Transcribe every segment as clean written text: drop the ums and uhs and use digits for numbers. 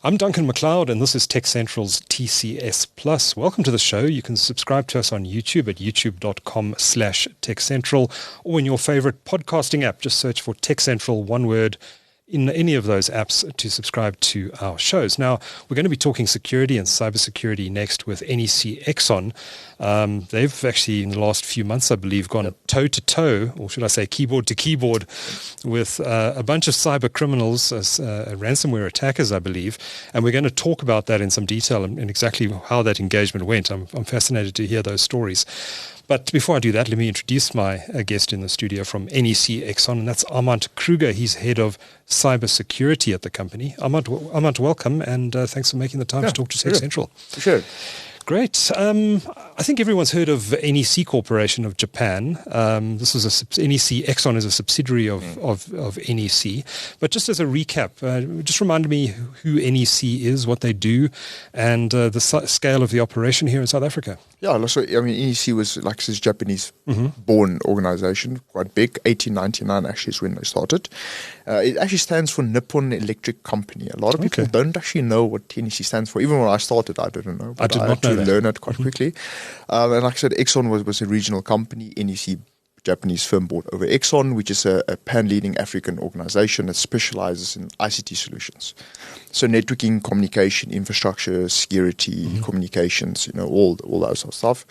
I'm Duncan McLeod, and this is TechCentral's TCS Plus. Welcome to the show. You can subscribe to us on YouTube at youtube.com/TechCentral, or in your favorite podcasting app. Just search for TechCentral, one word, in any of those apps to subscribe to our shows. Now, we're going to be talking security and cybersecurity next with NEC XON. They've actually, in the last few months, I believe, gone toe-to-toe, or should I say keyboard-to-keyboard, with a bunch of cyber criminals, ransomware attackers, I believe. And we're going to talk about that in some detail and exactly how that engagement went. I'm fascinated to hear those stories. But before I do that, let me introduce my guest in the studio from NEC XON, and that's Armand Kruger. He's head of cybersecurity at the company. Armand, welcome, and thanks for making the time to talk to TechCentral. Sure. Great. I think everyone's heard of NEC Corporation of Japan. This is NEC XON is a subsidiary of NEC. But just as a recap, just remind me who NEC is, what they do, and the scale of the operation here in South Africa. Yeah, so NEC was like this Japanese-born organization, quite big. 1899 actually is when they started. It actually stands for Nippon Electric Company. A lot of people don't actually know what NEC stands for. Even when I started, I didn't know. But I had to learn it quite quickly. And like I said, XON was a regional company. NEC, Japanese firm, bought over XON, which is a pan-leading African organization that specializes in ICT solutions. So networking, communication, infrastructure, security, communications, all that sort of stuff.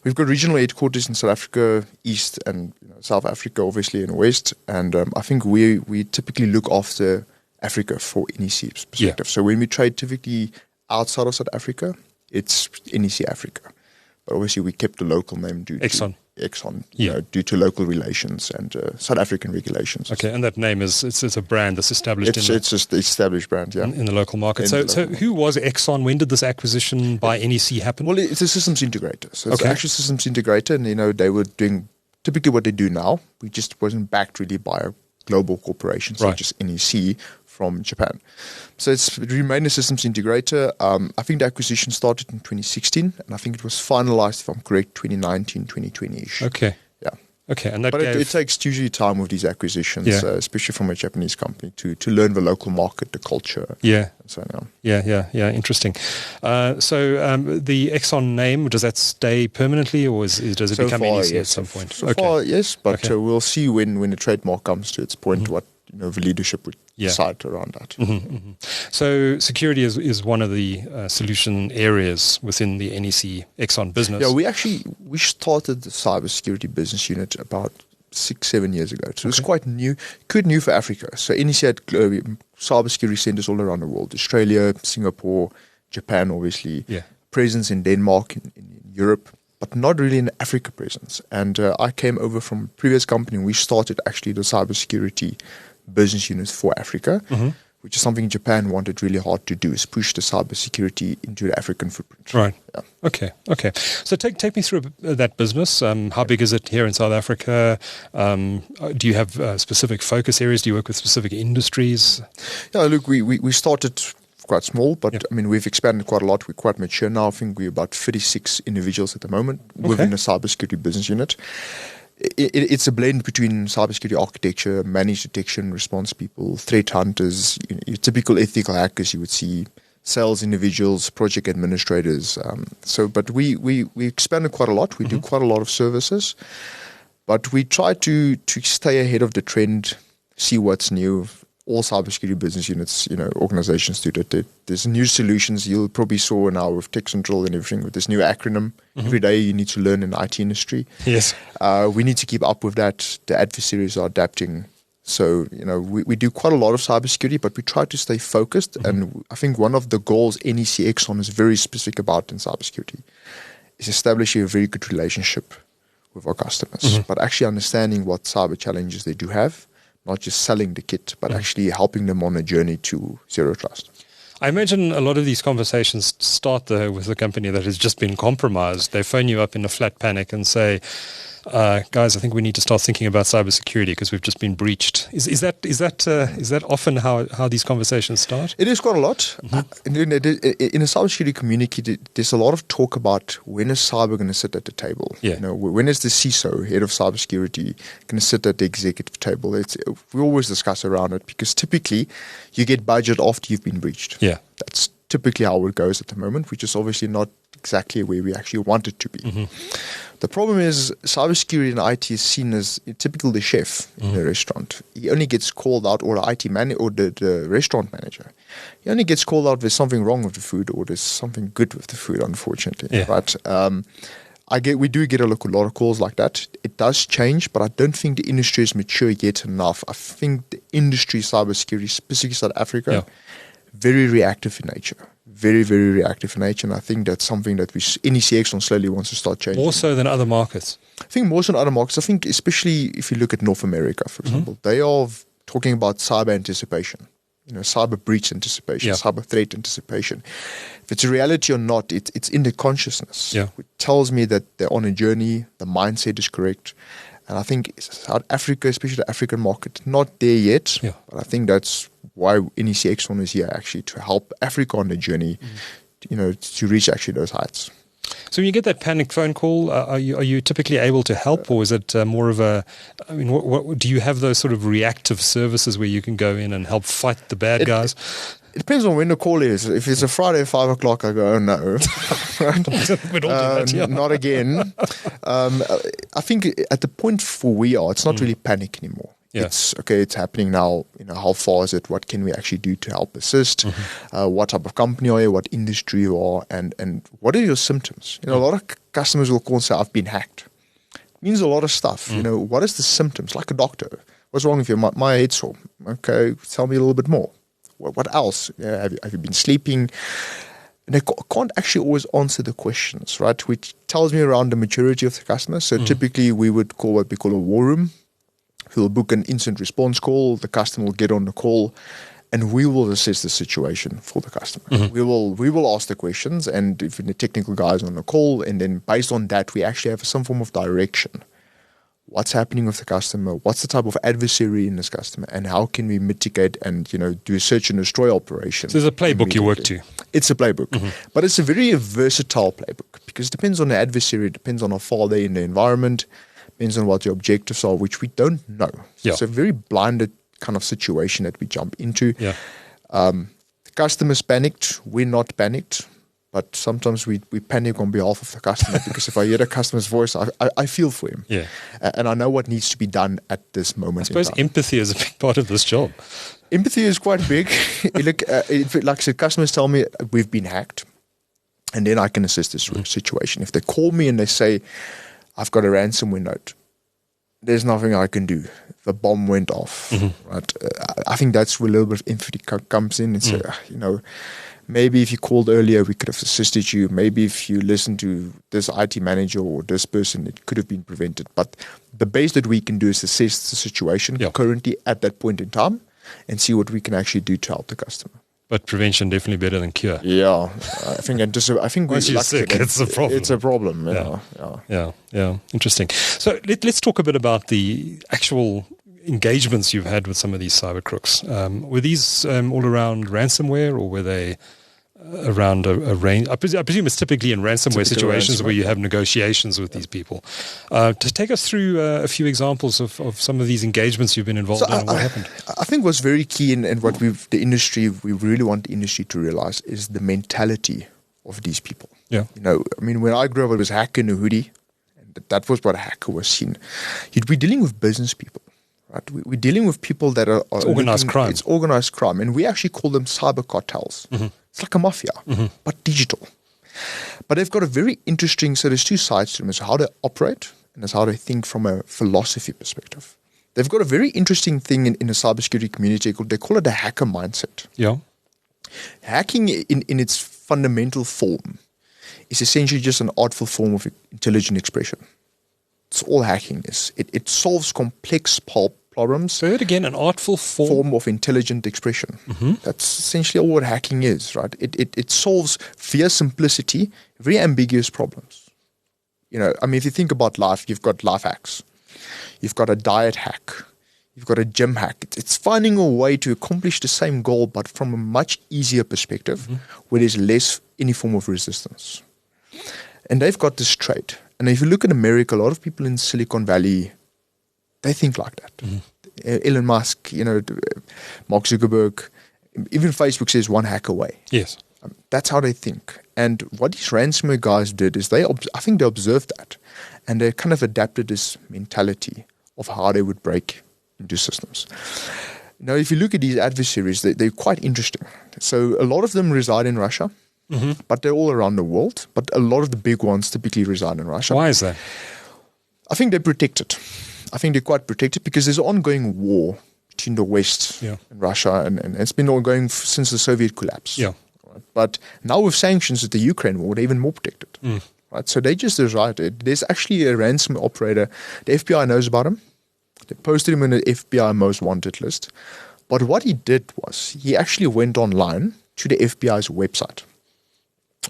We've got regional headquarters in South Africa, East and South Africa, obviously, and West. And I think we typically look after Africa for NEC's perspective. So when we trade typically outside of South Africa, it's NEC Africa. But obviously we kept the local name due to XON, due to local relations and South African regulations. Okay, and that name it's a brand that's established. It's just the established brand, in the local market. So who was XON? When did this acquisition by NEC happen? Well, it's a systems integrator. So it's actually a systems integrator, and they were doing typically what they do now. We just wasn't backed really by a global corporation such as NEC from Japan. So it remained a systems integrator. I think the acquisition started in 2016, and I think it was finalized, if I'm correct, 2019, 2020-ish. Okay. Yeah. Okay, and but it takes usually time with these acquisitions, especially from a Japanese company, to learn the local market, the culture. Yeah. And so on. Yeah. Interesting. So the XON name, does that stay permanently, or does it become NEC at some point? So far, yes, but we'll see when the trademark comes to its point what the leadership would decide around that. So security is one of the solution areas within the NEC XON business. Yeah, we started the cybersecurity business unit about 6-7 years ago. So it was quite new for Africa. So NEC had cybersecurity centers all around the world: Australia, Singapore, Japan, obviously. Yeah. Presence in Denmark, in Europe, but not really an Africa presence. And I came over from a previous company, and we started actually the cybersecurity business units for Africa, which is something Japan wanted really hard to do, is push the cybersecurity into the African footprint. Right. Yeah. Okay. So take me through that business. How big is it here in South Africa? Do you have specific focus areas? Do you work with specific industries? Yeah, look, we started quite small, but we've expanded quite a lot. We're quite mature now. I think we're about 36 individuals at the moment within the cybersecurity business unit. It's a blend between cybersecurity architecture, managed detection, response people, threat hunters, your typical ethical hackers you would see, sales individuals, project administrators. But we expanded quite a lot. We do quite a lot of services, but we try to stay ahead of the trend, see what's new. All cybersecurity business units, organizations do that. There's new solutions. You'll probably saw now with TechCentral and everything with this new acronym. Every day you need to learn in the IT industry. Yes. We need to keep up with that. The adversaries are adapting. So, we do quite a lot of cybersecurity, but we try to stay focused. And I think one of the goals NEC XON is very specific about in cybersecurity is establishing a very good relationship with our customers, but actually understanding what cyber challenges they do have. Not just selling the kit, but actually helping them on a journey to zero trust. I imagine a lot of these conversations start with a company that has just been compromised. They phone you up in a flat panic and say, guys, I think we need to start thinking about cybersecurity because we've just been breached. Is that often how these conversations start? It is quite a lot. In a cybersecurity community, there's a lot of talk about when is cyber going to sit at the table. Yeah. When is the CISO, head of cybersecurity, going to sit at the executive table? We always discuss around it because typically you get budget after you've been breached. Yeah. That's typically how it goes at the moment, which is obviously not exactly where we actually want it to be. The problem is cybersecurity in IT is seen as typical the chef in a restaurant. He only gets called out, or the IT manager, or the restaurant manager. He only gets called out if there's something wrong with the food or there's something good with the food, unfortunately. Yeah. Right? We do get a lot of calls like that. It does change, but I don't think the industry is mature yet enough. I think the industry, cybersecurity, specifically South Africa, very reactive in nature. Very, very reactive in nature. And I think that's something that NEC XON slowly wants to start changing. More so than other markets? I think more so than other markets. I think especially if you look at North America, for example, they are talking about cyber anticipation. Cyber breach anticipation, cyber threat anticipation. If it's a reality or not, it's in the consciousness. Yeah. It tells me that they're on a journey, the mindset is correct. And I think South Africa, especially the African market, not there yet. Yeah. But I think that's why NEC XON is here actually to help Africa on the journey, to reach actually those heights. So when you get that panic phone call, are you typically able to help, or is it more of a? I mean, what do you have those sort of reactive services where you can go in and help fight the bad guys? It depends on when the call is. If it's a Friday at 5 o'clock, I go, oh no, We'd all do that, not again. I think at the point where we are, it's not really panic anymore. Yeah. It's okay. It's happening now. How far is it? What can we actually do to help assist? What type of company are you? What industry you are? And what are your symptoms? A lot of customers will call and say, "I've been hacked." It means a lot of stuff. What is the symptoms? Like a doctor, what's wrong with you? My head's sore. Okay, tell me a little bit more. What else? Have you been sleeping? And they can't actually always answer the questions, right? Which tells me around the maturity of the customer. So typically we would call what we call a war room. We'll book an instant response call. The customer will get on the call, and we will assess the situation for the customer. We will ask the questions, and if the technical guys on the call, and then based on that, we actually have some form of direction. What's happening with the customer? What's the type of adversary in this customer? And how can we mitigate and do a search and destroy operation? So there's a playbook you work to. It's a playbook, but it's a very versatile playbook because it depends on the adversary, it depends on how far they're in the environment, depends on what the objectives are, which we don't know. So it's a very blinded kind of situation that we jump into. Yeah. The customer's panicked. We're not panicked. But sometimes we panic on behalf of the customer because if I hear the customer's voice, I feel for him. Yeah. And I know what needs to be done at this moment. I suppose empathy is a big part of this job. Empathy is quite big. Like I said, customers tell me we've been hacked, and then I can assist this situation. If they call me and they say, I've got a ransomware note, there's nothing I can do. The bomb went off. Right? I think that's where a little bit of empathy comes in. It's maybe if you called earlier, we could have assisted you. Maybe if you listened to this IT manager or this person, it could have been prevented. But the best that we can do is assess the situation currently at that point in time and see what we can actually do to help the customer. But prevention definitely better than cure. Yeah, I think once you're sick, it's a problem. It's a problem. Yeah. Interesting. So let's talk a bit about the actual engagements you've had with some of these cyber crooks. Were these all around ransomware, or were they around a range? I presume it's typically in ransomware situations where you have negotiations with these people. Just take us through a few examples of some of these engagements you've been involved in and what happened. I think what's very key and what we really want the industry to realize is the mentality of these people. Yeah. When I grew up, it was hacker in a hoodie. And that was what a hacker was seen. You'd be dealing with business people. Right? We're dealing with people that are organized crime. It's organized crime, and we actually call them cyber cartels. It's like a mafia, but digital. But they've got a very interesting. So there's two sides to them: there's how they operate, and there's how they think from a philosophy perspective. They've got a very interesting thing in the cybersecurity community. They call it a hacker mindset. Yeah, hacking in its fundamental form is essentially just an artful form of intelligent expression. It's all hacking is. It solves complex problems. So again, an artful form of intelligent expression. That's essentially all what hacking is, right? It solves via simplicity very ambiguous problems. if you think about life, you've got life hacks. You've got a diet hack. You've got a gym hack. It's finding a way to accomplish the same goal, but from a much easier perspective, where there's less any form of resistance. And they've got this trait. And if you look at America, a lot of people in Silicon Valley, they think like that. Elon Musk, Mark Zuckerberg, even Facebook says one hack away. Yes. That's how they think. And what these ransomware guys did is I think they observed that. And they kind of adapted this mentality of how they would break into systems. Now, if you look at these adversaries, they're quite interesting. So a lot of them reside in Russia, but they're all around the world. But a lot of the big ones typically reside in Russia. Why is that? I think they're protected. I think they're quite protected because there's an ongoing war between the West and Russia, and it's been ongoing since the Soviet collapse. Yeah. Right? But now with sanctions at the Ukraine war, they're even more protected. Right? So they just reside. There's actually a ransomware operator. The FBI knows about him. They posted him in the FBI most wanted list. But what he did was he actually went online to the FBI's website.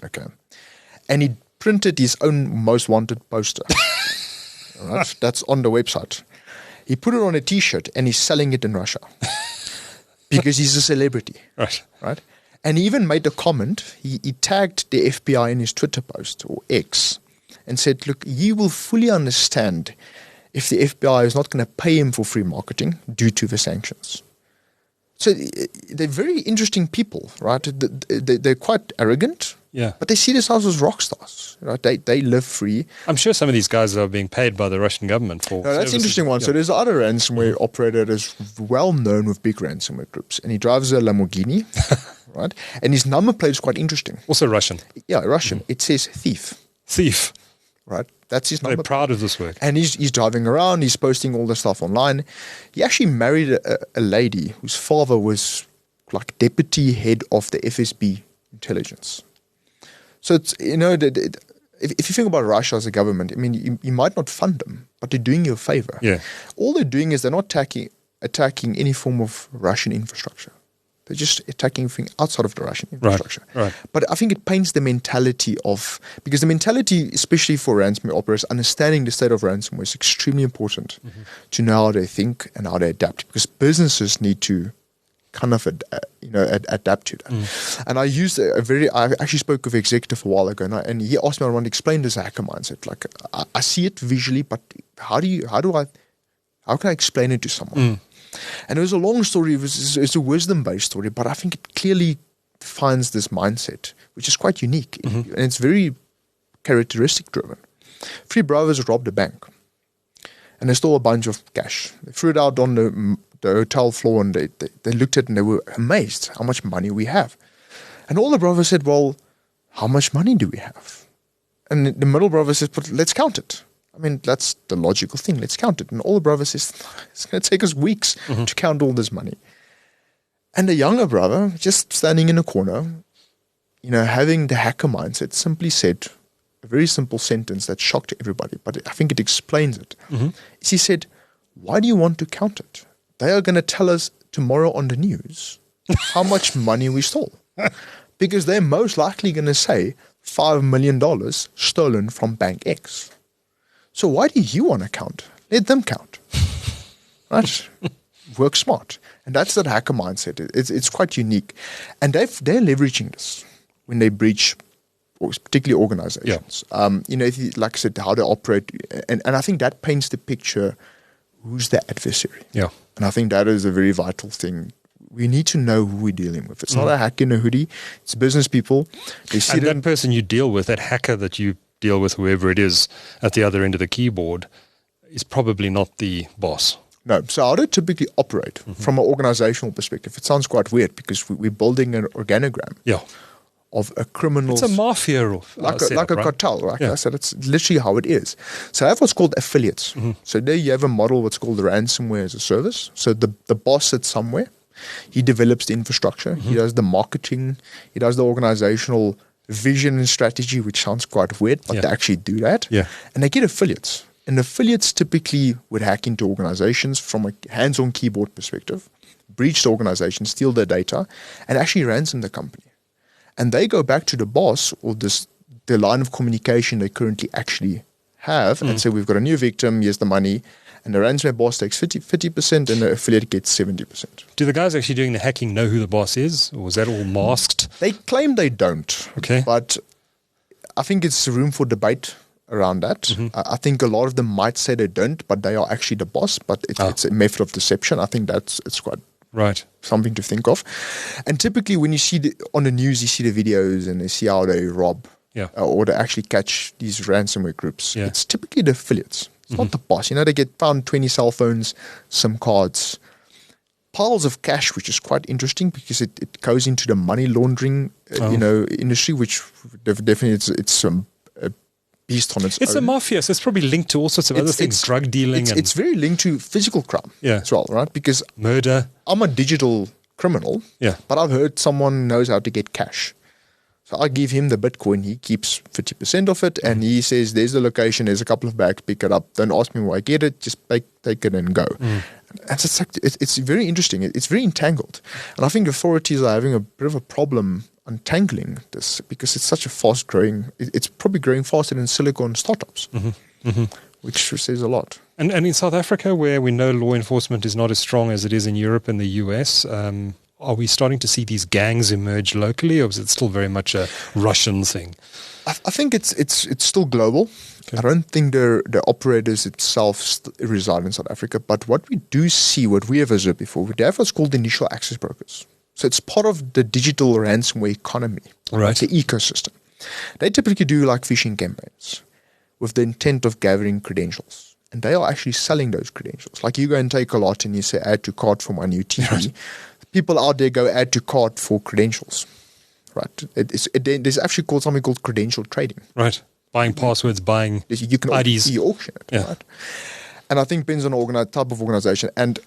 Okay. And he printed his own most wanted poster. Right? That's on the website. He put it on a T-shirt and he's selling it in Russia because he's a celebrity. Right? And he even made a comment. He tagged the FBI in his Twitter post or X and said, look, you will fully understand if the FBI is not going to pay him for free marketing due to the sanctions. So they're very interesting people, right? They're quite arrogant, but they see themselves as rock stars. Right? They live free. I'm sure some of these guys are being paid by the Russian government for that's an interesting one. So there's another ransomware operator that is well known with big ransomware groups, and he drives a Lamborghini, right? And his number plate is quite interesting. Also Russian. Yeah, Russian. It says thief. Thief. Right? That's his number. They're proud of this work. And he's driving around, he's posting all the stuff online. He actually married a lady whose father was like deputy head of the FSB intelligence. So it's, if you think about Russia as a government, I mean, you might not fund them, but they're doing you a favor. Yeah. All they're doing is they're not attacking any form of Russian infrastructure. They're just attacking everything outside of the Russian infrastructure. Right. But I think it paints the mentality because the mentality, especially for ransomware operators, understanding the state of ransomware is extremely important to know how they think and how they adapt, because businesses need to kind of adapt to that. And I used I actually spoke with an executive a while ago, and he asked me, I want to explain this hacker mindset. Like, I see it visually, but how can I explain it to someone? And it was a long story. It's a wisdom-based story, but I think it clearly defines this mindset, which is quite unique. And it's very characteristic-driven. Three brothers robbed a bank, and they stole a bunch of cash. They threw it out on the hotel floor, and they looked at it, and they were amazed how much money we have. And all the brothers said, well, how much money do we have? And the middle brother said, but let's count it. I mean, that's the logical thing. Let's count it. And all the brother says, it's going to take us weeks to count all this money. And the younger brother, just standing in a corner, having the hacker mindset, simply said a very simple sentence that shocked everybody, but I think it explains it. Is he said, why do you want to count it? They are going to tell us tomorrow on the news how much money we stole. Because they're most likely going to say $5 million stolen from Bank X. So why do you want to count? Let them count. Right? Work smart. And that's that hacker mindset. It's quite unique. And they're leveraging this when they breach, particularly organizations. Like I said, how they operate. And I think that paints the picture, who's the adversary. Yeah. And I think that is a very vital thing. We need to know who we're dealing with. It's not a hack in a hoodie. It's business people. And that person you deal with, that hacker that you deal with, whoever it is at the other end of the keyboard, is probably not the boss. No. So how do they typically operate from an organizational perspective? It sounds quite weird because we're building an organogram of a criminal. It's a mafia. Like a cartel, right? Yeah. So that's literally how it is. So I have what's called affiliates. So there you have a model what's called ransomware as a service. So the boss sits somewhere. He develops the infrastructure. He does the marketing. He does the organizational vision and strategy, which sounds quite weird, but they actually do that. Yeah. And they get affiliates. And affiliates typically would hack into organizations from a hands-on keyboard perspective, breach the organization, steal their data, and actually ransom the company. And they go back to the boss or the line of communication they currently actually have and say, we've got a new victim, here's the money. And the ransomware boss takes 50% and the affiliate gets 70%. Do the guys actually doing the hacking know who the boss is? Or is that all masked? They claim they don't. Okay. But I think it's room for debate around that. I think a lot of them might say they don't, but they are actually the boss. But it's a method of deception. I think it's quite something to think of. And typically when you see on the news, you see the videos and they see how they rob or they actually catch these ransomware groups. Yeah. It's typically the affiliates. It's not the boss. They get found 20 cell phones, SIM cards, piles of cash, which is quite interesting because it goes into the money laundering, industry, which definitely it's a beast on its own. It's a mafia, so it's probably linked to all sorts of other things, drug dealing. It's very linked to physical crime as well, right? Because murder. I'm a digital criminal, but I've heard someone knows how to get cash. So I give him the Bitcoin, he keeps 50% of it, and he says, there's the location, there's a couple of bags, pick it up. Don't ask me where I get it, just take it and go. And it's very interesting. It's very entangled. And I think authorities are having a bit of a problem untangling this because it's such a fast-growing, it's probably growing faster than silicon startups, which says a lot. And in South Africa, where we know law enforcement is not as strong as it is in Europe and the US, are we starting to see these gangs emerge locally, or is it still very much a Russian thing? I think it's still global. Okay. I don't think the operators itself reside in South Africa. But what we do see, what we have observed before, we have what's called initial access brokers. So it's part of the digital ransomware economy, the ecosystem. They typically do like phishing campaigns with the intent of gathering credentials. And they are actually selling those credentials. Like you go and take a lot and you say, add to cart for my new TV. People out there go add to cart for credentials, right? There's actually something called credential trading. Right. Buying passwords, buying IDs. You auction it, right? And I think depends on type of organization. And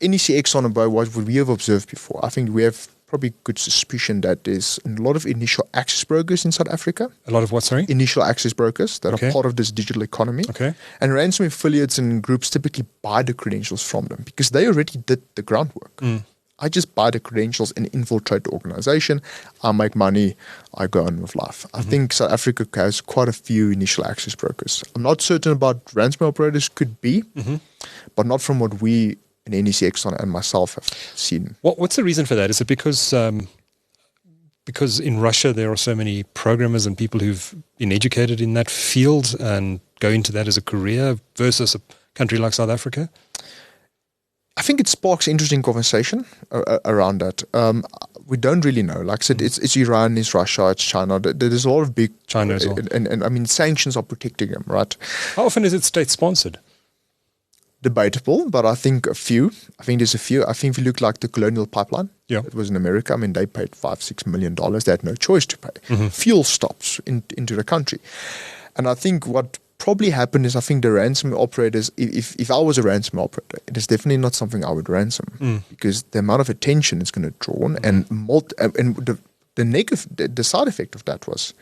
NEC XON and what we have observed before, I think we have probably good suspicion that there's a lot of initial access brokers in South Africa. A lot of what, sorry? Initial access brokers that are part of this digital economy. Okay. And ransomware affiliates and groups typically buy the credentials from them because they already did the groundwork. I just buy the credentials and infiltrate the organization. I make money. I go on with life. I think South Africa has quite a few initial access brokers. I'm not certain about ransomware operators could be, but not from what we in NEC XON and myself have seen. What's the reason for that? Is it because in Russia there are so many programmers and people who've been educated in that field and go into that as a career versus a country like South Africa? I think it sparks interesting conversation around that. We don't really know. Like I said, it's Iran, it's Russia, it's China. There's a lot of big... China as well. And I mean, sanctions are protecting them, right? How often is it state-sponsored? Debatable, but I think a few. I think there's a few. I think if you look like the Colonial Pipeline, it was in America. I mean, they paid $5-6 million. They had no choice to pay. Fuel stops into the country. And I think what probably happened is I think the ransomware operators, if I was a ransomware operator, it is definitely not something I would ransom because the amount of attention it's going to draw on and the side effect of that was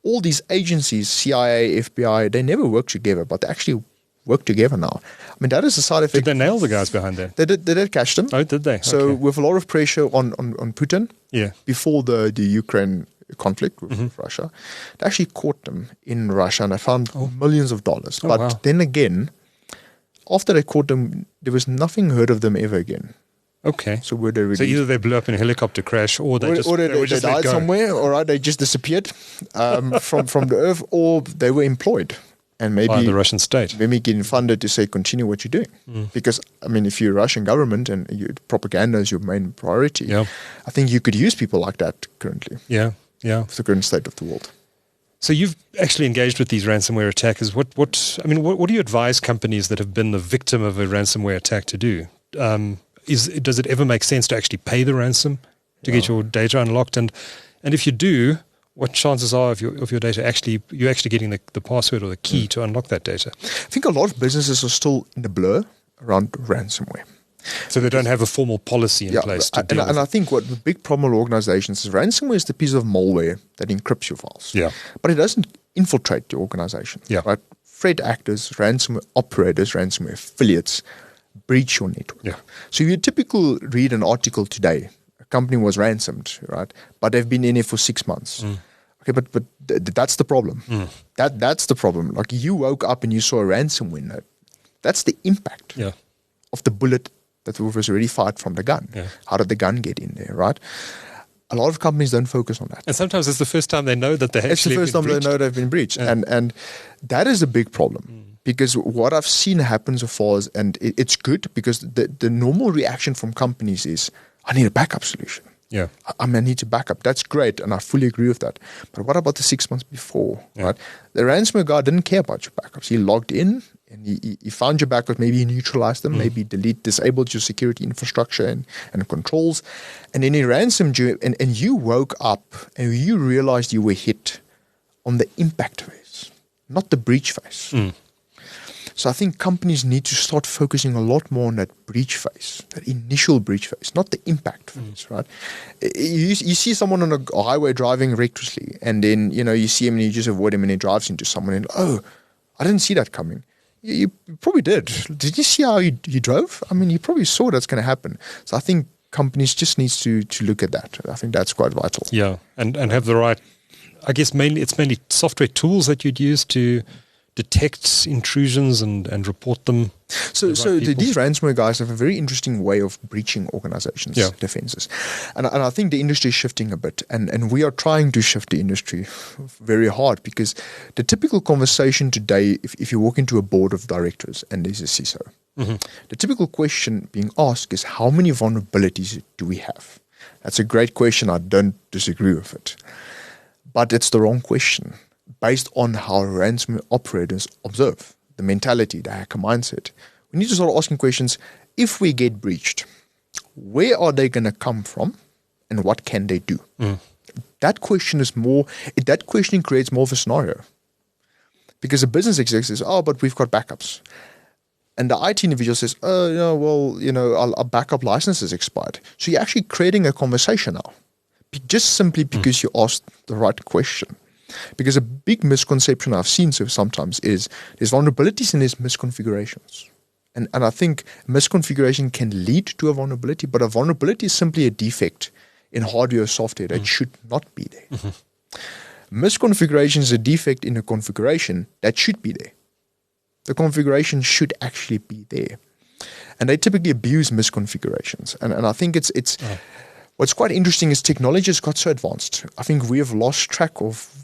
all these agencies, CIA, FBI, they never worked together, but they actually work together now. I mean, that is a side effect. Did they nail the guys behind there? They did catch them. Oh, did they? So with a lot of pressure on Putin before the Ukraine conflict with Russia, they actually caught them in Russia and they found millions of dollars. But then again, after they caught them, there was nothing heard of them ever again. Okay. So were they really? So either they blew up in a helicopter crash, or they died somewhere, or they just disappeared from the earth, or they were employed. And maybe by the Russian state. Maybe getting funded to say, continue what you're doing. Because, I mean, if you're Russian government and propaganda is your main priority, I think you could use people like that currently. Yeah. For the current state of the world. So you've actually engaged with these ransomware attackers. What do you advise companies that have been the victim of a ransomware attack to do? Does it ever make sense to actually pay the ransom to get your data unlocked? And if you do, what chances are of your data you're actually getting the password or the key to unlock that data? I think a lot of businesses are still in the blur around ransomware. So they don't have a formal policy in place to deal with it. And I think what the big problem with organizations is ransomware is the piece of malware that encrypts your files. Yeah. But it doesn't infiltrate your organization. Yeah. Right? Threat actors, ransomware operators, ransomware affiliates breach your network. Yeah. So you typically read an article today. A company was ransomed, right? But they've been in it for 6 months. Okay, but that's the problem. That's the problem. Like, you woke up and you saw a ransomware note. That's the impact of the bullet that was already fired from the gun. Yeah. How did the gun get in there, right? A lot of companies don't focus on that. And sometimes it's the first time they know that they have. It's the first time they know they've been breached. Yeah. And that is a big problem. Because what I've seen happen so far is, and it's good, because the normal reaction from companies is, I need a backup solution. Yeah. I need to back up. That's great, and I fully agree with that. But what about the 6 months before, right? The ransomware guy didn't care about your backups. He logged in, and he found your backups. Maybe he neutralized them, maybe disabled your security infrastructure and controls. And then he ransomed you, and you woke up, and you realized you were hit on the impact phase, not the breach phase. So I think companies need to start focusing a lot more on that breach phase, that initial breach phase, not the impact phase, right? You see someone on a highway driving recklessly, and then, you see him and you just avoid him and he drives into someone and, oh, I didn't see that coming. You probably did. Did you see how he drove? I mean, you probably saw that's going to happen. So I think companies just need to look at that. I think that's quite vital. Yeah, and have the right, I guess it's mainly software tools that you'd use to detect intrusions and report them. So these ransomware guys have a very interesting way of breaching organizations' defenses. And I think the industry is shifting a bit. And we are trying to shift the industry very hard, because the typical conversation today, if you walk into a board of directors and there's a CISO, the typical question being asked is, how many vulnerabilities do we have? That's a great question. I don't disagree with it. But it's the wrong question, based on how ransomware operators observe the mentality, the hacker mindset. We need to start asking questions. If we get breached, where are they going to come from, and what can they do? That question that questioning creates more of a scenario. Because a business executive says, oh, but we've got backups. And the IT individual says, our backup license is expired. So you're actually creating a conversation now, just simply because you asked the right question. Because a big misconception I've seen sometimes is there's vulnerabilities and there's misconfigurations. And I think misconfiguration can lead to a vulnerability, but a vulnerability is simply a defect in hardware or software that should not be there. Misconfiguration is a defect in a configuration that should be there. The configuration should actually be there. And they typically abuse misconfigurations. And I think it's what's quite interesting is technology has got so advanced. I think we have lost track of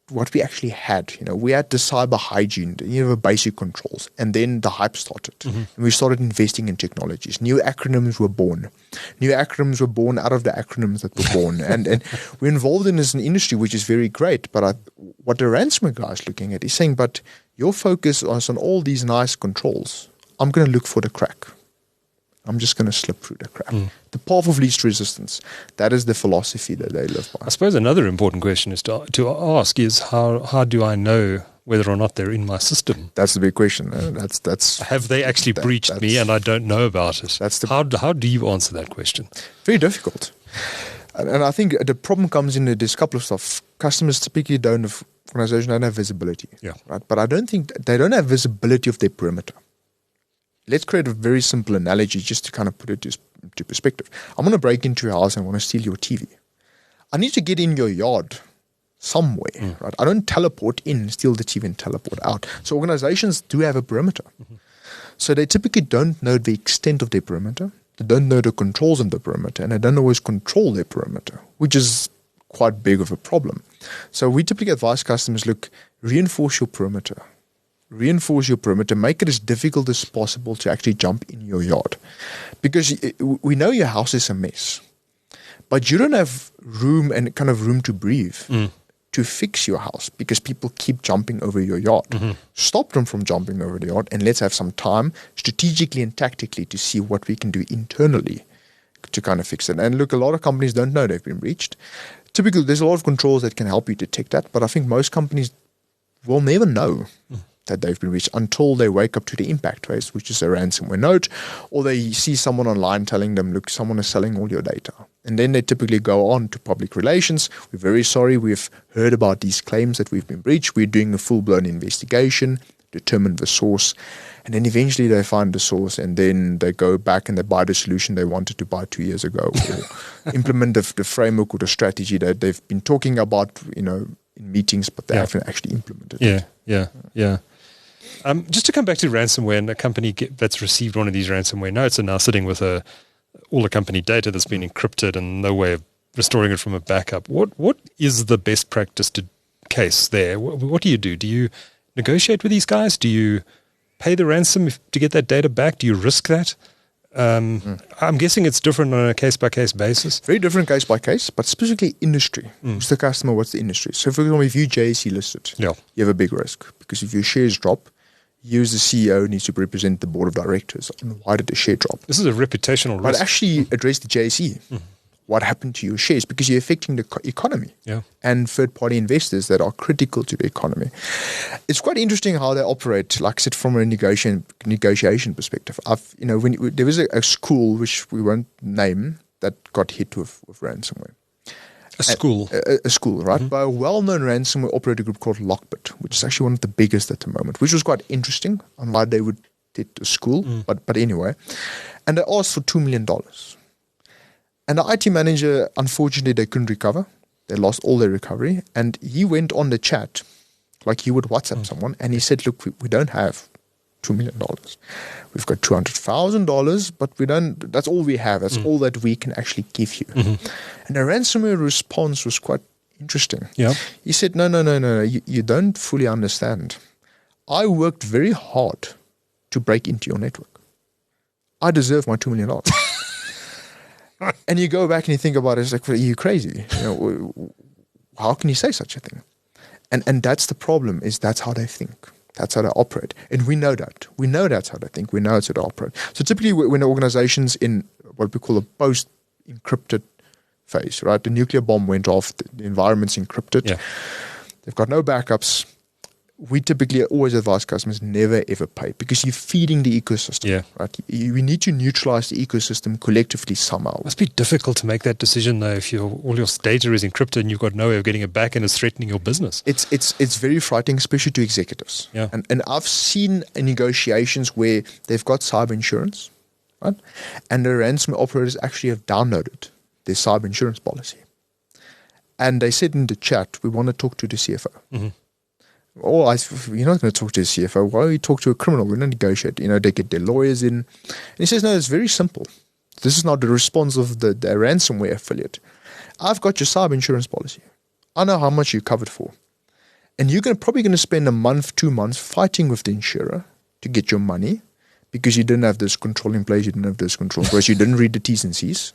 what we actually had. We had the cyber hygiene, the basic controls, and then the hype started. And we started investing in technologies. New acronyms were born. New acronyms were born out of the acronyms that were born. and we're involved in this industry, which is very great. But what the ransomware guy is looking at is saying, but your focus is on all these nice controls. I'm going to look for the crack. I'm just going to slip through the crack. The path of least resistance. That is the philosophy that they live by. I suppose another important question is to ask is how do I know whether or not they're in my system? That's the big question. That's have they actually breached me and I don't know about it? How do you answer that question? Very difficult. And I think the problem comes in there's a couple of stuff. Customers typically organizations don't have visibility. Yeah. Right? But I don't think they don't have visibility of their perimeter. Let's create a very simple analogy just to kind of put it into perspective. I'm going to break into your house and I want to steal your TV. I need to get in your yard somewhere, right? I don't teleport in, steal the TV and teleport out. So organizations do have a perimeter. So they typically don't know the extent of their perimeter. They don't know the controls of the perimeter, and they don't always control their perimeter, which is quite big of a problem. So we typically advise customers, look, reinforce your perimeter. Reinforce your perimeter, make it as difficult as possible to actually jump in your yard. Because we know your house is a mess, but you don't have room and kind of room to breathe to fix your house because people keep jumping over your yard. Stop them from jumping over the yard, and let's have some time strategically and tactically to see what we can do internally to kind of fix it. And look, a lot of companies don't know they've been breached. Typically, there's a lot of controls that can help you detect that, but I think most companies will never know that they've been breached until they wake up to the impact phase, which is a ransomware note, or they see someone online telling them, look, someone is selling all your data. And then they typically go on to public relations. We're very sorry. We've heard about these claims that we've been breached. We're doing a full-blown investigation, determine the source. And then eventually they find the source, and then they go back and they buy the solution they wanted to buy 2 years ago, or implement the framework or the strategy that they've been talking about, in meetings, but they haven't actually implemented it. Yeah. Just to come back to ransomware, and a company that's received one of these ransomware notes and now sitting with all the company data that's been encrypted and no way of restoring it from a backup. What is the best practice case there? What do you do? Do you negotiate with these guys? Do you pay the ransom to get that data back? Do you risk that? I'm guessing it's different on a case-by-case basis. Very different case by case, but specifically industry. Who's the customer? What's the industry? So, for example, if you JSE listed, you have a big risk because if your shares drop, you as the CEO needs to represent the board of directors on why did the share drop. This is a reputational risk. But actually address the JSE. What happened to your shares? Because you're affecting the economy and third-party investors that are critical to the economy. It's quite interesting how they operate, like I said, from a negotiation perspective. There was a school, which we won't name, that got hit with ransomware. A school, right? By a well-known ransomware operator group called Lockbit, which is actually one of the biggest at the moment, which was quite interesting on why they would hit a school. But anyway, and they asked for $2 million. And the IT manager, unfortunately, they couldn't recover. They lost all their recovery. And he went on the chat, like he would WhatsApp someone, and he said, look, we don't have $2 million. We've got $200,000, but we don't. That's all we have. That's all that we can actually give you. And the ransomware response was quite interesting. He said, no. You don't fully understand. I worked very hard to break into your network. I deserve my $2 million. And you go back and you think about it, it's like, are you crazy? How can you say such a thing? And that's the problem, is that's how they think. That's how they operate. And we know that. We know that's how they think. We know it's how they operate. So typically when organizations in what we call a post-encrypted phase, right? The nuclear bomb went off, the environment's encrypted. They've got no backups. We typically always advise customers never ever pay because you're feeding the ecosystem. Right? We need to neutralize the ecosystem collectively somehow. It must be difficult to make that decision though if all your data is encrypted and you've got no way of getting it back and it's threatening your business. It's very frightening, especially to executives. And I've seen negotiations where they've got cyber insurance, right? And the ransomware operators actually have downloaded their cyber insurance policy. And they said in the chat, we want to talk to the CFO. You're not going to talk to a CFO. Why don't you talk to a criminal? We're going to negotiate. They get their lawyers in. And he says, no, it's very simple. This is not the response of the ransomware affiliate. I've got your cyber insurance policy. I know how much you're covered for. And you're probably going to spend a month, 2 months fighting with the insurer to get your money because you didn't have this control in place, you didn't have this control in place, you didn't read the T's and C's.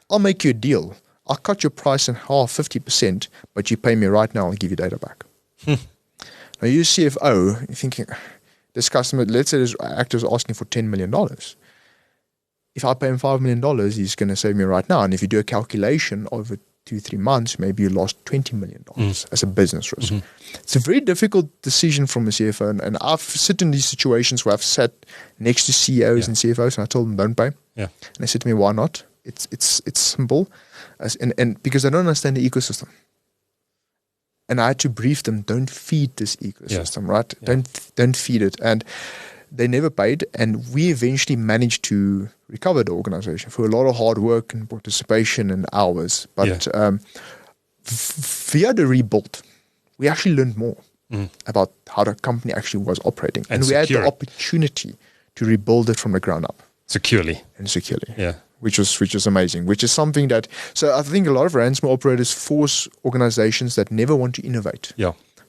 I'll make you a deal. I'll cut your price in half, 50%, but you pay me right now, I'll give you data back. Now, you CFO, you're thinking, this customer, let's say this actor is asking for $10 million. If I pay him $5 million, he's going to save me right now. And if you do a calculation over 2-3 months, maybe you lost $20 million as a business risk. It's a very difficult decision from a CFO. And I've sit in these situations where I've sat next to CEOs and CFOs and I told them, don't pay. And they said to me, why not? It's simple. And because I don't understand the ecosystem. And I had to brief them, don't feed this ecosystem, right? Don't feed it. And they never paid. And we eventually managed to recover the organization for a lot of hard work and participation and hours. But via the rebuild, we actually learned more about how the company actually was operating. And we had the opportunity to rebuild it from the ground up. Securely. Which was amazing, which is something that, so I think a lot of ransomware operators force organizations that never want to innovate.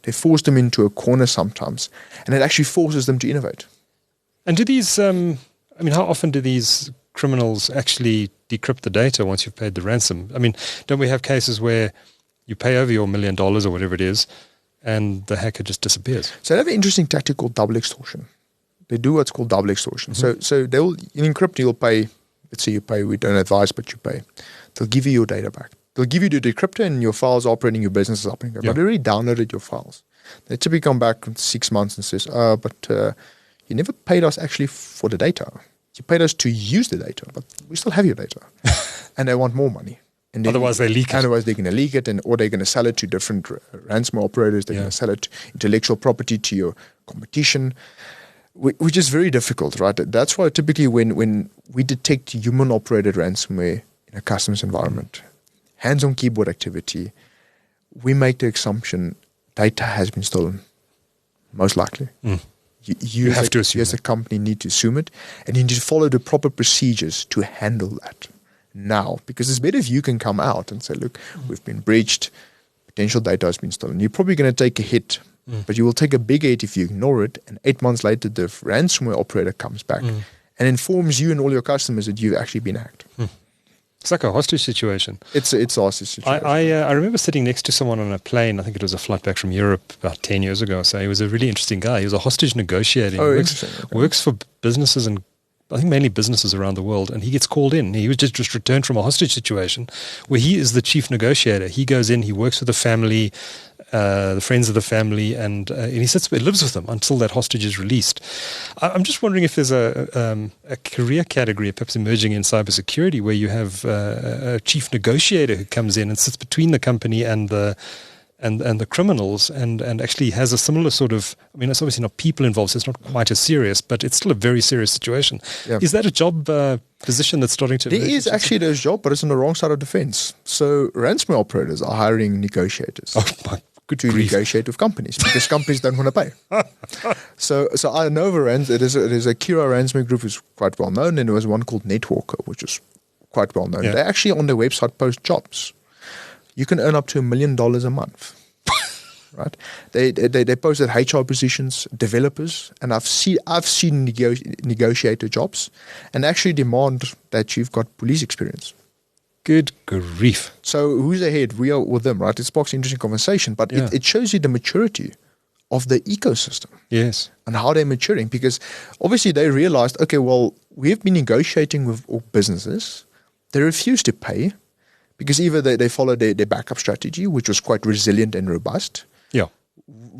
They force them into a corner sometimes, and it actually forces them to innovate. And do these, how often do these criminals actually decrypt the data once you've paid the ransom? Don't we have cases where you pay over your $1 million or whatever it is, and the hacker just disappears? So they have an interesting tactic called double extortion. They do what's called double extortion. So they'll encrypt, you'll pay. Let's say you pay, we don't advise, but you pay. They'll give you your data back. They'll give you the decryptor and your files are operating, your business is operating. But they already downloaded your files. They typically come back in 6 months and says, you never paid us actually for the data. You paid us to use the data, but we still have your data. And they want more money. And otherwise they leak it. Otherwise they're going to leak it, or they're going to sell it to different ransomware operators. They're going to sell it intellectual property to your competition. Which is very difficult, right? That's why typically when we detect human-operated ransomware in a customer's environment, hands-on keyboard activity, we make the assumption data has been stolen. Most likely. You have to assume you as a company need to assume it, and you need to follow the proper procedures to handle that now. Because it's better if you can come out and say, look, we've been breached, potential data has been stolen. You're probably going to take a hit, but you will take a big hit if you ignore it, and 8 months later the ransomware operator comes back and informs you and all your customers that you've actually been hacked. It's like a hostage situation. It's a hostage situation. I remember sitting next to someone on a plane. I think it was a flight back from Europe about 10 years ago. So he was a really interesting guy. He was a hostage negotiator. Oh, works for businesses, and I think mainly businesses around the world. And he gets called in. He was just returned from a hostage situation where he is the chief negotiator. He goes in, he works with the family, the friends of the family, and he lives with them until that hostage is released. I'm just wondering if there's a career category perhaps emerging in cybersecurity where you have a chief negotiator who comes in and sits between the company and the criminals and actually has a similar sort of, I mean, it's obviously not people involved, so it's not quite as serious, but it's still a very serious situation. Yeah. Is that a job position that's starting to... There is actually those job, but it's on the wrong side of the fence. So ransomware operators are hiring negotiators. Oh my good to grief. Negotiate with companies because companies don't want to pay. So I know it is a Kira ransomware group who's quite well known, and there was one called Netwalker, which is quite well known. Yeah. They actually on their website post jobs. You can earn up to $1 million a month, right? They posted HR positions, developers, and I've seen negotiator jobs, and actually demand that you've got police experience. Good grief! So who's ahead? We are with them, right? It sparks interesting conversation, but it shows you the maturity of the ecosystem. Yes, and how they're maturing, because obviously they realized, okay, well, we've been negotiating with all businesses. They refuse to pay. Because either they followed their backup strategy, which was quite resilient and robust. Yeah,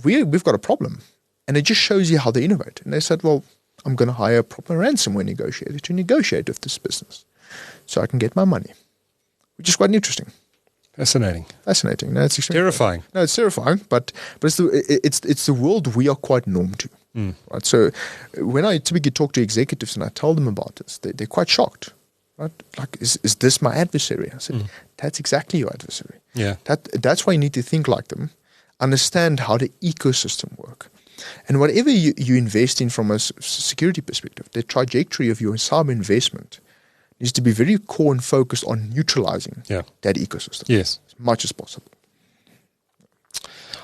we've got a problem, and it just shows you how they innovate. And they said, "Well, I'm going to hire a proper ransomware negotiator to negotiate with this business, so I can get my money," which is quite interesting. Fascinating. No, it's terrifying. No, it's terrifying, but it's the world we are quite norm to. Right. So when I typically talk to executives and I tell them about this, they're quite shocked. Right? Like, is this my adversary? I said, that's exactly your adversary. Yeah. That's why you need to think like them, understand how the ecosystem work. And whatever you invest in from a security perspective, the trajectory of your cyber investment needs to be very core and focused on neutralizing that ecosystem. Yes. As much as possible.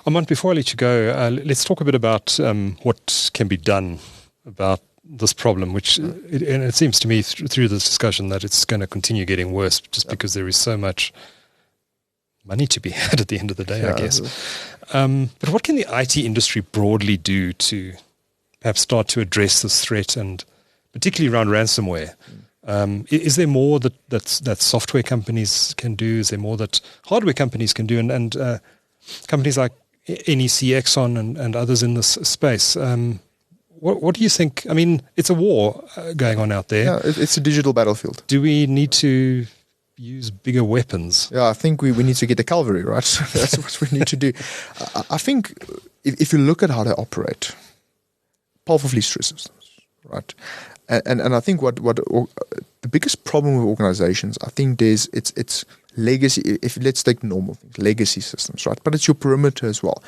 Armand, before I let you go, let's talk a bit about what can be done about this problem, which and it seems to me through this discussion that it's going to continue getting worse just because there is so much money to be had at the end of the day, I guess. But what can the IT industry broadly do to perhaps start to address this threat, and particularly around ransomware? Is there more that software companies can do? Is there more that hardware companies can do? And companies like NEC XON and others in this space, what do you think? I mean, it's a war going on out there. Yeah, it's a digital battlefield. Do we need to use bigger weapons? Yeah, I think we need to get the cavalry, right? So that's what we need to do. I think if you look at how they operate, powerful stress systems, right? And I think what the biggest problem with organizations, I think it's legacy. Let's take normal things, legacy systems, right? But it's your perimeter as well.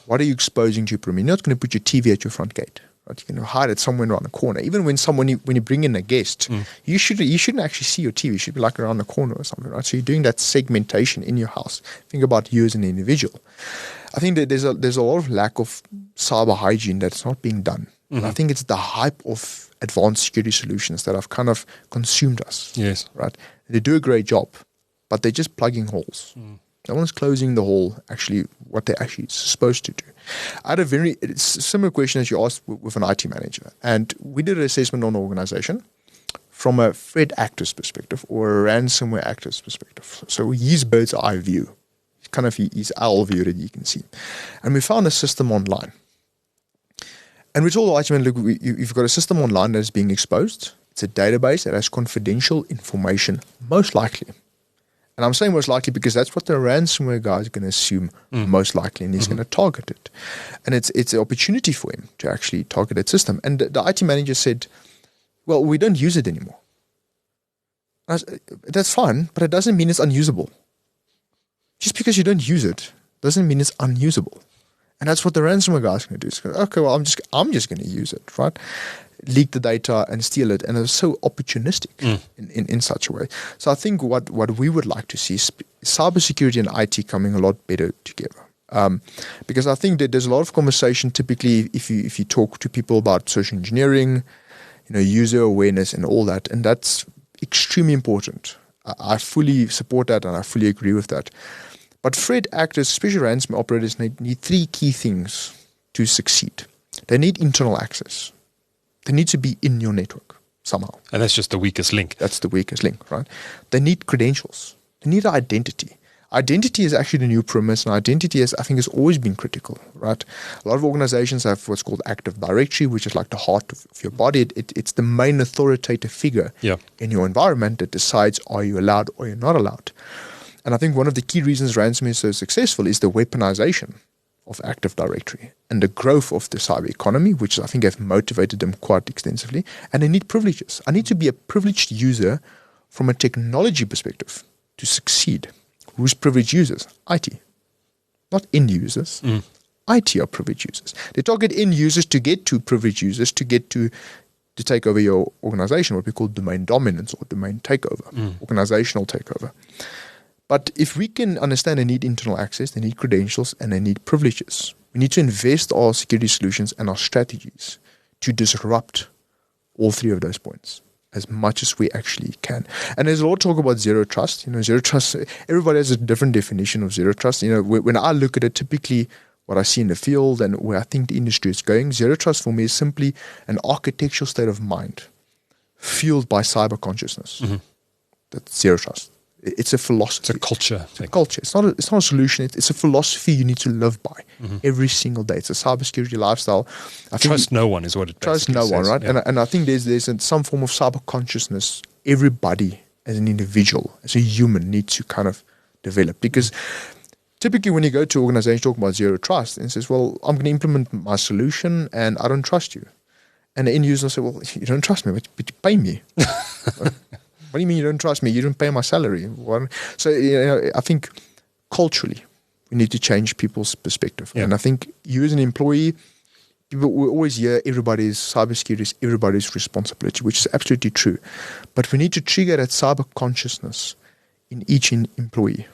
What are you exposing to your perimeter? You're not going to put your TV at your front gate. Right? You can hide it somewhere around the corner. Even when you bring in a guest, you shouldn't actually see your TV. It should be like around the corner or something, right? So you're doing that segmentation in your house. Think about you as an individual. I think that there's a lot of lack of cyber hygiene that's not being done. And I think it's the hype of advanced security solutions that have kind of consumed us. Yes, right. They do a great job, but they're just plugging holes. No one's closing the hole, actually, what they're actually supposed to do. I had a very similar question as you asked with an IT manager. And we did an assessment on an organization from a threat actor's perspective or a ransomware actor's perspective. So his bird's eye view, kind of his owl view that you can see. And we found a system online. And we told the IT manager, look, you've got a system online that is being exposed. It's a database that has confidential information, most likely. And I'm saying most likely because that's what the ransomware guy is going to assume most likely, and he's going to target it. And it's an opportunity for him to actually target that system. And the IT manager said, well, we don't use it anymore. That's fine, but it doesn't mean it's unusable. Just because you don't use it doesn't mean it's unusable. And that's what the ransomware guys are going to do. It's going, okay, well, I'm just going to use it, right? Leak the data and steal it. And it's so opportunistic in such a way. So I think what we would like to see is cybersecurity and IT coming a lot better together. Because I think that there's a lot of conversation typically if you talk to people about social engineering, user awareness and all that, and that's extremely important. I fully support that and I fully agree with that. But threat actors, especially ransomware operators, need three key things to succeed. They need internal access. They need to be in your network somehow. And that's just the weakest link. That's the weakest link, right? They need credentials. They need identity. Identity is actually the new premise, and identity I think has always been critical, right? A lot of organizations have what's called Active Directory, which is like the heart of your body. It's the main authoritative figure in your environment that decides are you allowed or you're not allowed. And I think one of the key reasons ransomware is so successful is the weaponization of Active Directory and the growth of the cyber economy, which I think have motivated them quite extensively. And they need privileges. I need to be a privileged user from a technology perspective to succeed. Who's privileged users? IT. Not end users. IT are privileged users. They target end users to get to privileged users to get to take over your organization, what we call domain dominance or domain takeover, organizational takeover. But if we can understand they need internal access, they need credentials, and they need privileges, we need to invest our security solutions and our strategies to disrupt all three of those points as much as we actually can. And there's a lot of talk about zero trust. Zero trust, everybody has a different definition of zero trust. When I look at it, typically what I see in the field and where I think the industry is going, zero trust for me is simply an architectural state of mind fueled by cyber consciousness. That's zero trust. It's a philosophy. It's a culture. It's a culture. It's not a solution. It's a philosophy you need to live by every single day. It's a cybersecurity lifestyle. Trust no one is what it basically trust no one, right? Yeah. And I think there's some form of cyber consciousness everybody as an individual, as a human, needs to kind of develop. Because typically when you go to an organization talking about zero trust and says, well, I'm going to implement my solution and I don't trust you. And the end user will say, well, you don't trust me, but you pay me. What do you mean you don't trust me? You don't pay my salary. So I think culturally we need to change people's perspective. And I think you as an employee, people will always hear cybersecurity is everybody's responsibility, which is absolutely true. But we need to trigger that cyber consciousness in each employee.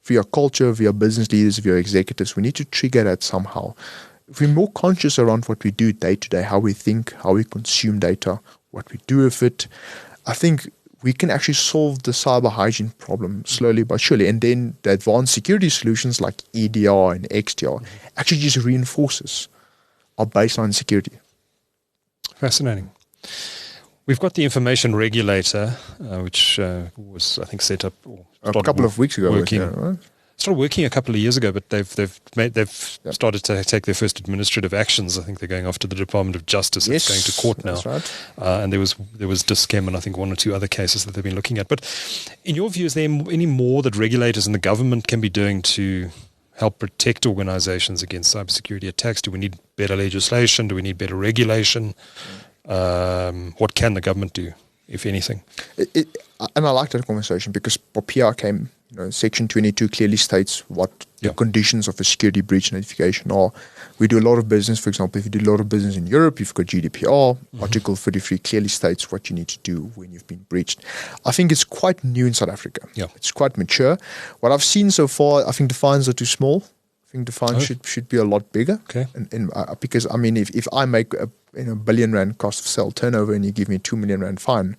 Via culture, via business leaders, via executives, we need to trigger that somehow. If we're more conscious around what we do day to day, how we think, how we consume data, what we do with it, I think we can actually solve the cyber hygiene problem slowly but surely. And then the advanced security solutions like EDR and XDR actually just reinforces our baseline security. Fascinating. We've got the information regulator, which was, I think, set up a couple of weeks ago. Right? Started working a couple of years ago, but they've started to take their first administrative actions. I think they're going off to the Department of Justice. It's going to court now. That's right. And there was Dischem and I think one or two other cases that they've been looking at. But in your view, is there any more that regulators and the government can be doing to help protect organizations against cybersecurity attacks? Do we need better legislation? Do we need better regulation? What can the government do, if anything? And I like that conversation because PR came. Section 22 clearly states what the conditions of a security breach notification are. We do a lot of business. For example, if you do a lot of business in Europe, you've got GDPR. Article 33 clearly states what you need to do when you've been breached. I think it's quite new in South Africa. It's quite mature. What I've seen so far, I think the fines are too small. I think the fines should be a lot bigger. Okay. Because, I mean, if I make a $1 billion cost of sale turnover and you give me a $2 million fine,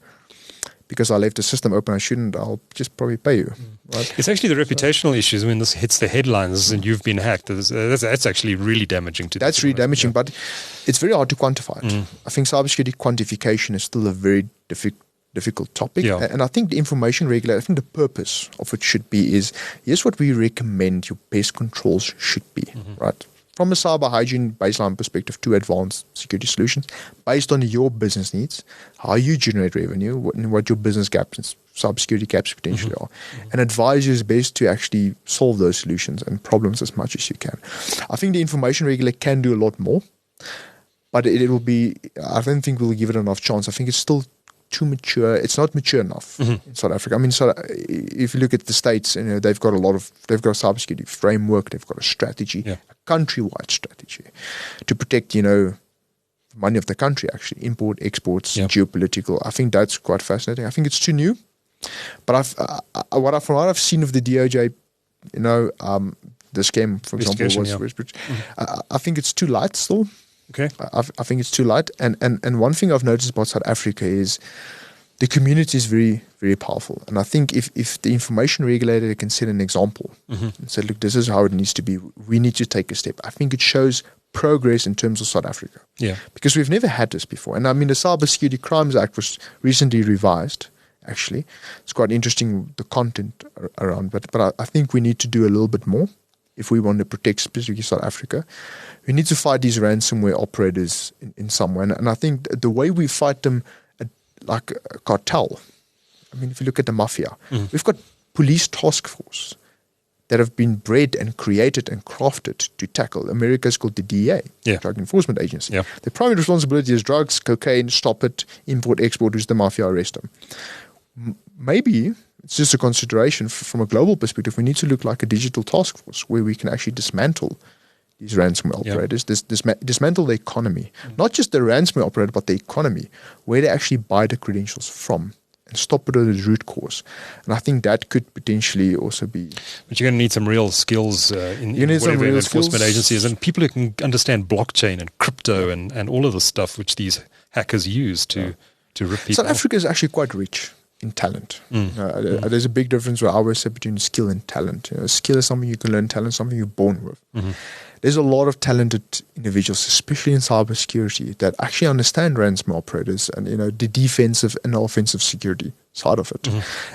because I left the system open, I'll just probably pay you. Right? It's actually the reputational issues when this hits the headlines and you've been hacked. That's actually really damaging to That's really damaging, but it's very hard to quantify it. I think cybersecurity quantification is still a very difficult topic. And I think the information regulator, I think the purpose of it should be is, here's what we recommend your best controls should be, right? From a cyber hygiene baseline perspective to advanced security solutions, based on your business needs, how you generate revenue, what your business gaps and cybersecurity gaps potentially are, and advise you is best to actually solve those solutions and problems as much as you can. I think the information regulator can do a lot more, but it will be, I don't think we'll give it enough chance. I think it's still too mature. It's not mature enough in South Africa. I mean, if you look at the States, they've got a cybersecurity framework, they've got a strategy, a countrywide strategy to protect, money of the country, actually, import, exports, geopolitical. I think that's quite fascinating. I think it's too new. But from what I've seen of the DOJ, the scam, for example, was I think it's too light still. Okay. I think it's too light. And one thing I've noticed about South Africa is the community is very, very powerful. And I think if the information regulator can set an example and say, look, this is how it needs to be, we need to take a step. I think it shows progress in terms of South Africa. Yeah. Because we've never had this before. And I mean, the Cybersecurity Crimes Act was recently revised, actually. It's quite interesting, the content around. But I think we need to do a little bit more if we want to protect specifically South Africa. We need to fight these ransomware operators in some way. And I think the way we fight them like a cartel, I mean, if you look at the mafia, we've got police task force that have been bred and created and crafted to tackle. America's called the DEA, Drug Enforcement Agency. Yeah. Their primary responsibility is drugs, cocaine, stop it, import, export, who's the mafia, arrest them. Maybe it's just a consideration from a global perspective. We need to look like a digital task force where we can actually dismantle these ransomware operators, dismantle the economy. Not just the ransomware operator, but the economy, where they actually buy the credentials from, and stop it at the root cause. And I think that could potentially also be... But you're going to need some real skills in whatever an enforcement agency is, and people who can understand blockchain and crypto and all of the stuff which these hackers use to rip people South off. Africa is actually quite rich in talent. There's a big difference where I always say between skill and talent. Skill is something you can learn, talent is something you're born with. There's a lot of talented individuals, especially in cybersecurity, that actually understand ransomware operators and the defensive and offensive security side of it.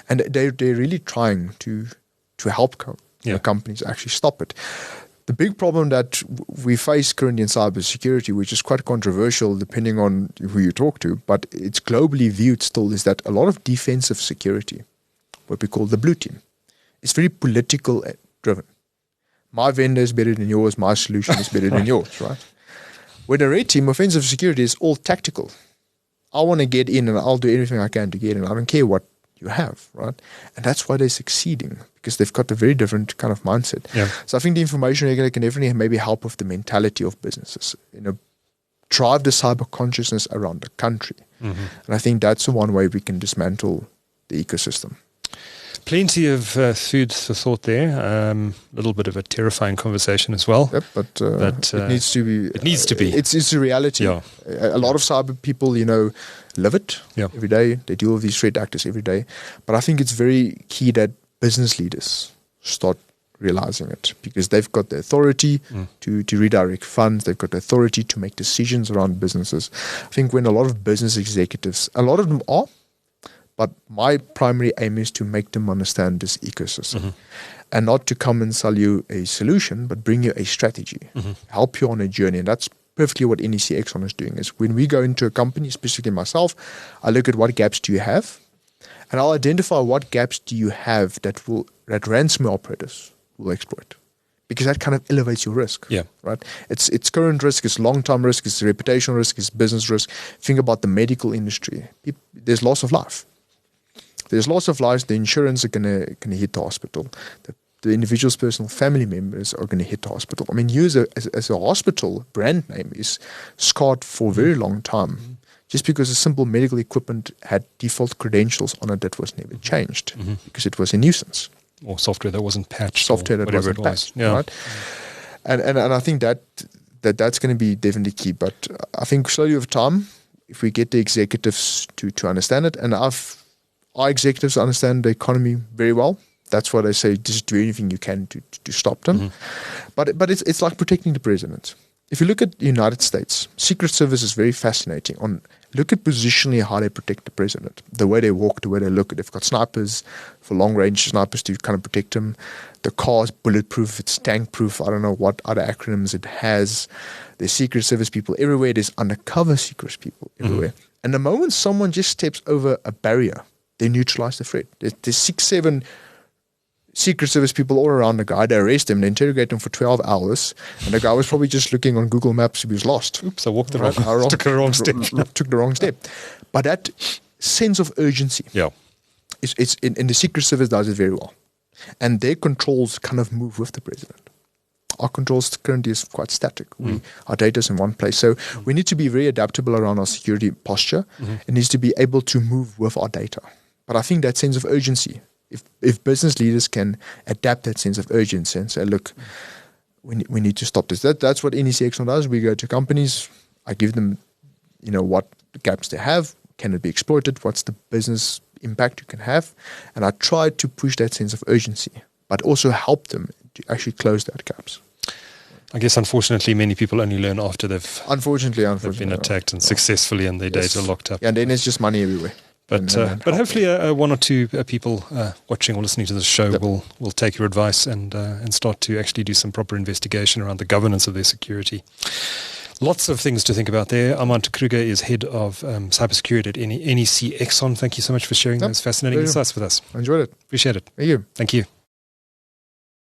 And they're really trying to help companies actually stop it. The big problem that we face currently in cybersecurity, which is quite controversial depending on who you talk to, but it's globally viewed still, is that a lot of defensive security, what we call the blue team, is very political driven. My vendor is better than yours, my solution is better than yours, right? Where the red team, offensive security, is all tactical. I want to get in and I'll do everything I can to get in. I don't care what you have, right? And that's why they're succeeding, because they've got a very different kind of mindset. Yeah. So I think the information regulator can definitely maybe help with the mentality of businesses, drive the cyber consciousness around the country. And I think that's the one way we can dismantle the ecosystem. Plenty of food for thought there. A little bit of a terrifying conversation as well. Yep, but it needs to be. It needs to be. It's a reality. Yeah. A lot of cyber people, live it every day. They deal with these threat actors every day. But I think it's very key that business leaders start realizing it, because they've got the authority to redirect funds. They've got the authority to make decisions around businesses. I think when a lot of business executives, a lot of them are, but my primary aim is to make them understand this ecosystem and not to come and sell you a solution, but bring you a strategy, help you on a journey. And that's perfectly what NEC XON is doing. Is when we go into a company, specifically myself, I look at what gaps do you have, and I'll identify what gaps do you have that ransomware operators will exploit. Because that kind of elevates your risk, right? It's current risk, it's long-term risk, it's reputational risk, it's business risk. Think about the medical industry. There's loss of life. There's loss of lives. The insurance are gonna hit the hospital. The individual's personal family members are going to hit the hospital. I mean, you as a hospital brand name is scarred for a very long time, just because a simple medical equipment had default credentials on it that was never changed because it was a nuisance. Or software that wasn't patched. Software that wasn't patched, right? And I think that's going to be definitely key. But I think slowly over time, if we get the executives to understand it, and our executives understand the economy very well, that's why they say just do anything you can to stop them. But it's like protecting the president. If you look at the United States, Secret Service is very fascinating. Look at positionally how they protect the president, the way they walk, the way they look. They've got snipers for long-range snipers to kind of protect him. The car's bulletproof, it's tank-proof. I don't know what other acronyms it has. There's Secret Service people everywhere. There's undercover secret people everywhere. And the moment someone just steps over a barrier, they neutralize the threat. There's 6, 7 Secret Service people all around the guy. They arrest him, they interrogate him for 12 hours, and the guy was probably just looking on Google Maps. He was lost. Oops, I walked the wrong, took the wrong step. Took the wrong step. But that sense of urgency. Yeah. It's in the Secret Service does it very well. And their controls kind of move with the president. Our controls currently is quite static. Our data is in one place. So we need to be very adaptable around our security posture. It needs to be able to move with our data. But I think that sense of urgency, if business leaders can adapt that sense of urgency and say, look, we need to stop this. That's what NEC XON does. We go to companies. I give them, what gaps they have. Can it be exploited? What's the business impact you can have? And I try to push that sense of urgency, but also help them to actually close that gaps. I guess, unfortunately, many people only learn after they've been attacked and successfully and their data locked up. Yeah, and then it's just money everywhere. But hopefully one or two people watching or listening to this show will take your advice and start to actually do some proper investigation around the governance of their security. Lots of things to think about there. Armand Kruger is head of cybersecurity at NEC XON. Thank you so much for sharing those fascinating insights with us. I enjoyed it. Appreciate it. Thank you. Thank you.